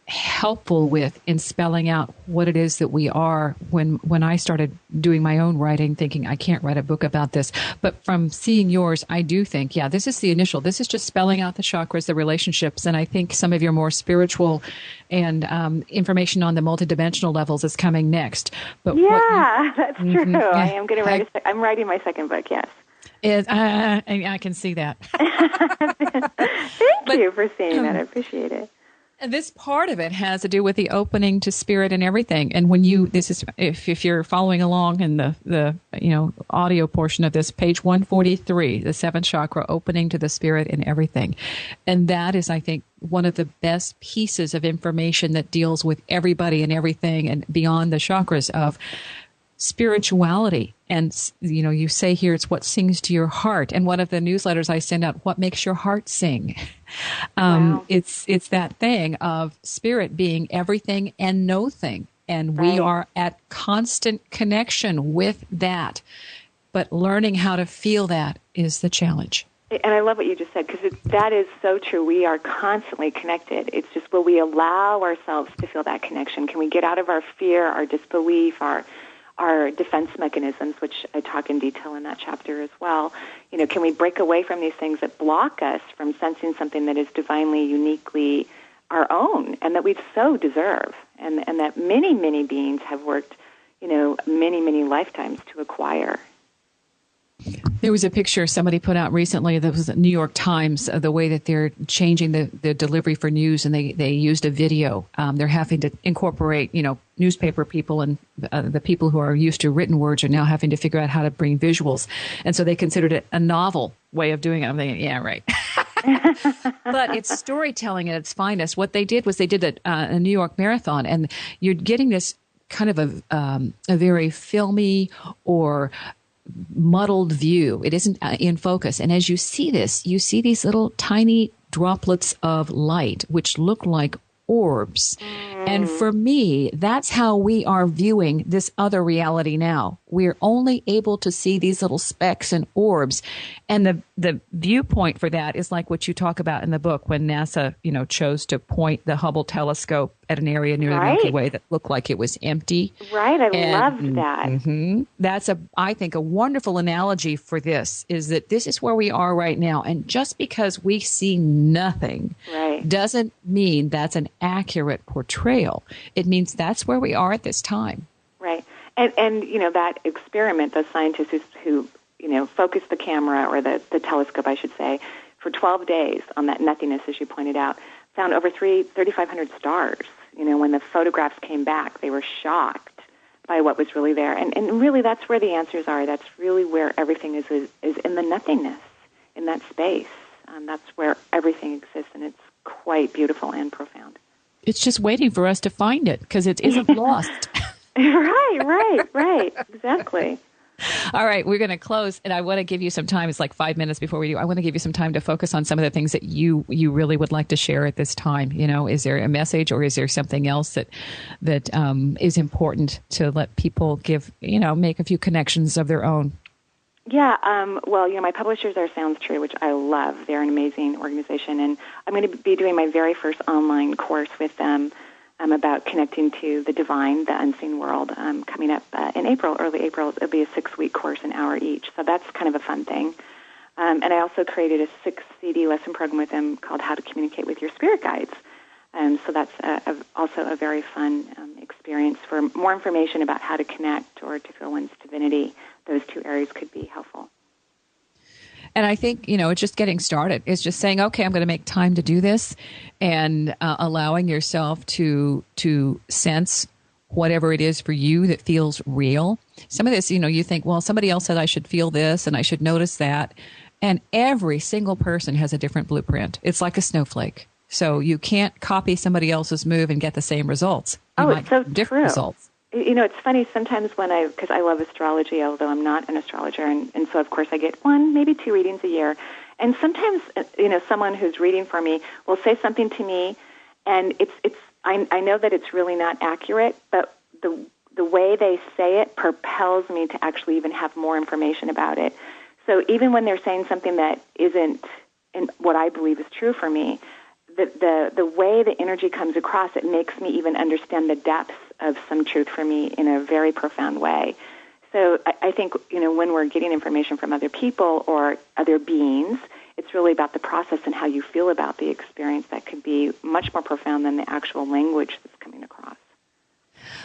S1: helpful with in spelling out what it is that we are when I started doing my own writing, thinking I can't write a book about this. But from seeing yours, I do think, yeah, this is the initial. This is just spelling out the chakras, the relationships. And I think some of your more spiritual and information on the multidimensional levels is coming next. But
S2: that's true. Mm-hmm. I am going to write. I'm writing my second book. Yes.
S1: I can see that.
S2: Thank you for saying that. I appreciate it.
S1: This part of it has to do with the opening to spirit and everything. And when if you're following along in the audio portion of this, page 143, the seventh chakra, opening to the spirit and everything. And that is, I think, one of the best pieces of information that deals with everybody and everything and beyond the chakras of spirituality. And, you say here, it's what sings to your heart. And one of the newsletters I send out, what makes your heart sing?
S2: Wow.
S1: It's that thing of spirit being everything and no thing. And we are at constant connection with that. But learning how to feel that is the challenge.
S2: And I love what you just said, because that is so true. We are constantly connected. It's just, will we allow ourselves to feel that connection? Can we get out of our fear, our disbelief, our defense mechanisms, which I talk in detail in that chapter as well? Can we break away from these things that block us from sensing something that is divinely, uniquely our own, and that we so deserve, and that many, many beings have worked, many, many lifetimes to acquire?
S1: There was a picture somebody put out recently that was the New York Times, the way that they're changing the delivery for news, and they used a video. They're having to incorporate, newspaper people and the people who are used to written words are now having to figure out how to bring visuals. And so they considered it a novel way of doing it. I'm thinking, yeah, right. But it's storytelling at its finest. What they did was they did a New York Marathon, and you're getting this kind of a very filmy or muddled view. It isn't in focus. And as you see this, you see these little tiny droplets of light, which look like orbs. And for me, that's how we are viewing this other reality now. We're only able to see these little specks and orbs. And the viewpoint for that is like what you talk about in the book when NASA, chose to point the Hubble telescope at an area near the Milky Way that looked like it was empty.
S2: Right. I loved that.
S1: Mm-hmm, that's I think a wonderful analogy for this is that this is where we are right now. And just because we see nothing doesn't mean that's an accurate portrayal. It means that's where we are at this time. Right.
S2: And that experiment, those scientists who focused the camera or the telescope, I should say, for 12 days on that nothingness, as you pointed out, found over 3,500 stars. When the photographs came back, they were shocked by what was really there. And really, that's where the answers are. That's really where everything is in the nothingness, in that space. That's where everything exists, and it's quite beautiful and profound.
S1: It's just waiting for us to find it, because it isn't lost.
S2: Right. Exactly.
S1: All right, we're going to close, and I want to give you some time. It's like 5 minutes before we do. I want to give you some time to focus on some of the things that you really would like to share at this time. Is there a message, or is there something else that is important to let people make a few connections of their own?
S2: Yeah, my publishers are Sounds True, which I love. They're an amazing organization, and I'm going to be doing my very first online course with them about connecting to the divine, the unseen world, coming up in April, early April. It'll be a 6-week course, an hour each, so that's kind of a fun thing. And I also created a 6-CD lesson program with them called How to Communicate with Your Spirit Guides. So that's also a very fun experience. For more information about how to connect or to feel one's divinity, those two areas could be helpful.
S1: And I think, it's just getting started. It's just saying, okay, I'm going to make time to do this, and allowing yourself to sense whatever it is for you that feels real. Some of this, you think, well, somebody else said I should feel this and I should notice that. And every single person has a different blueprint. It's like a snowflake. So you can't copy somebody else's move and get the same results.
S2: It's so
S1: different
S2: true.
S1: Results.
S2: It's funny sometimes because I love astrology, although I'm not an astrologer, and so of course I get 1, maybe 2 readings a year. And sometimes, someone who's reading for me will say something to me, and I know that it's really not accurate, but the way they say it propels me to actually even have more information about it. So even when they're saying something that isn't in what I believe is true for me, the way the energy comes across, it makes me even understand the depths of some truth for me in a very profound way. So I think, when we're getting information from other people or other beings, it's really about the process and how you feel about the experience that could be much more profound than the actual language that's coming across.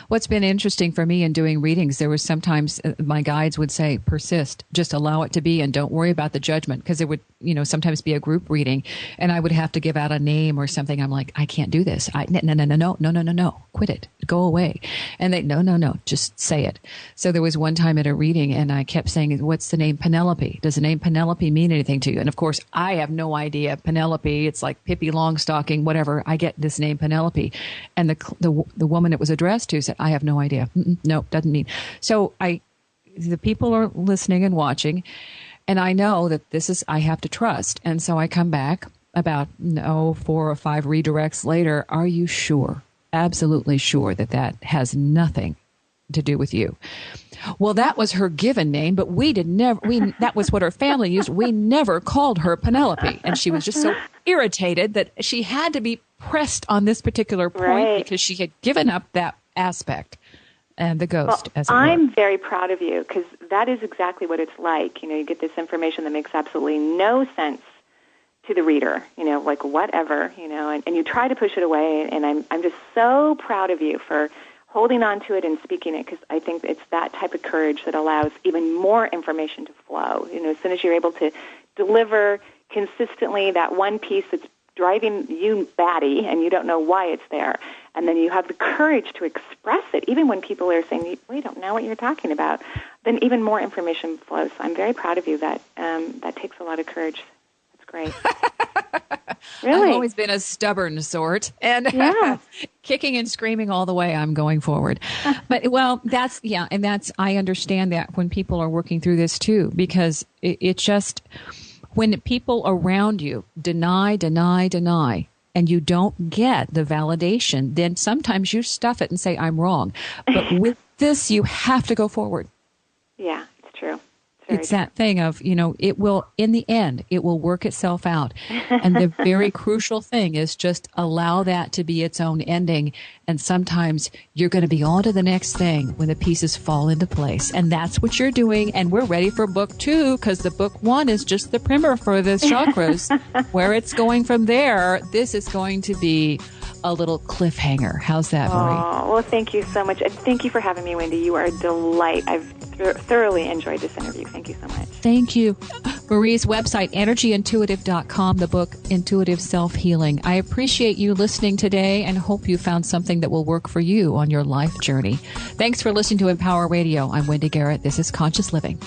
S1: What's been interesting for me in doing readings, there was sometimes my guides would say, persist, just allow it to be and don't worry about the judgment, because it would, sometimes be a group reading and I would have to give out a name or something. I'm like, I can't do this. No, quit it. Go away. And they, no, just say it. So there was one time at a reading and I kept saying, what's the name Penelope? Does the name Penelope mean anything to you? And of course, I have no idea. Penelope, it's like Pippi Longstocking, whatever. I get this name Penelope. And the woman it was addressed to said, I have no idea. No, doesn't mean. So the people are listening and watching, and I know that I have to trust. And so I come back about 4 or 5 redirects later. Are you sure? Absolutely sure that has nothing to do with you. Well, that was her given name, but that was what her family used. We never called her Penelope. And she was just so irritated that she had to be pressed on this particular point because she had given up that aspect and the ghost, as it were.
S2: I'm very proud of you, because that is exactly what it's like. You get this information that makes absolutely no sense to the reader, like whatever, and you try to push it away, and I'm just so proud of you for holding on to it and speaking it, because I think it's that type of courage that allows even more information to flow. As soon as you're able to deliver consistently that one piece that's driving you batty and you don't know why it's there, and then you have the courage to express it, even when people are saying, we don't know what you're talking about, then even more information flows. So I'm very proud of you. That takes a lot of courage. That's great. Really?
S1: I've always been a stubborn sort, and kicking and screaming all the way, I'm going forward. But, I understand that when people are working through this too, because it just, when people around you deny, and you don't get the validation, then sometimes you stuff it and say, I'm wrong. But with this, you have to go forward.
S2: Yeah, it's true.
S1: It's that thing of, it will, in the end, it will work itself out. And the very crucial thing is just allow that to be its own ending. And sometimes you're going to be on to the next thing when the pieces fall into place. And that's what you're doing. And we're ready for book 2, because the book 1 is just the primer for the chakras. Where it's going from there, this is going to be a little cliffhanger. How's that, Marie?
S2: Oh, well, thank you so much. And thank you for having me, Wendy. You are a delight. I've thoroughly enjoyed this interview. Thank you so much.
S1: Thank you. Marie's website, energyintuitive.com, the book, Intuitive Self-Healing. I appreciate you listening today and hope you found something that will work for you on your life journey. Thanks for listening to Empower Radio. I'm Wendy Garrett. This is Conscious Living.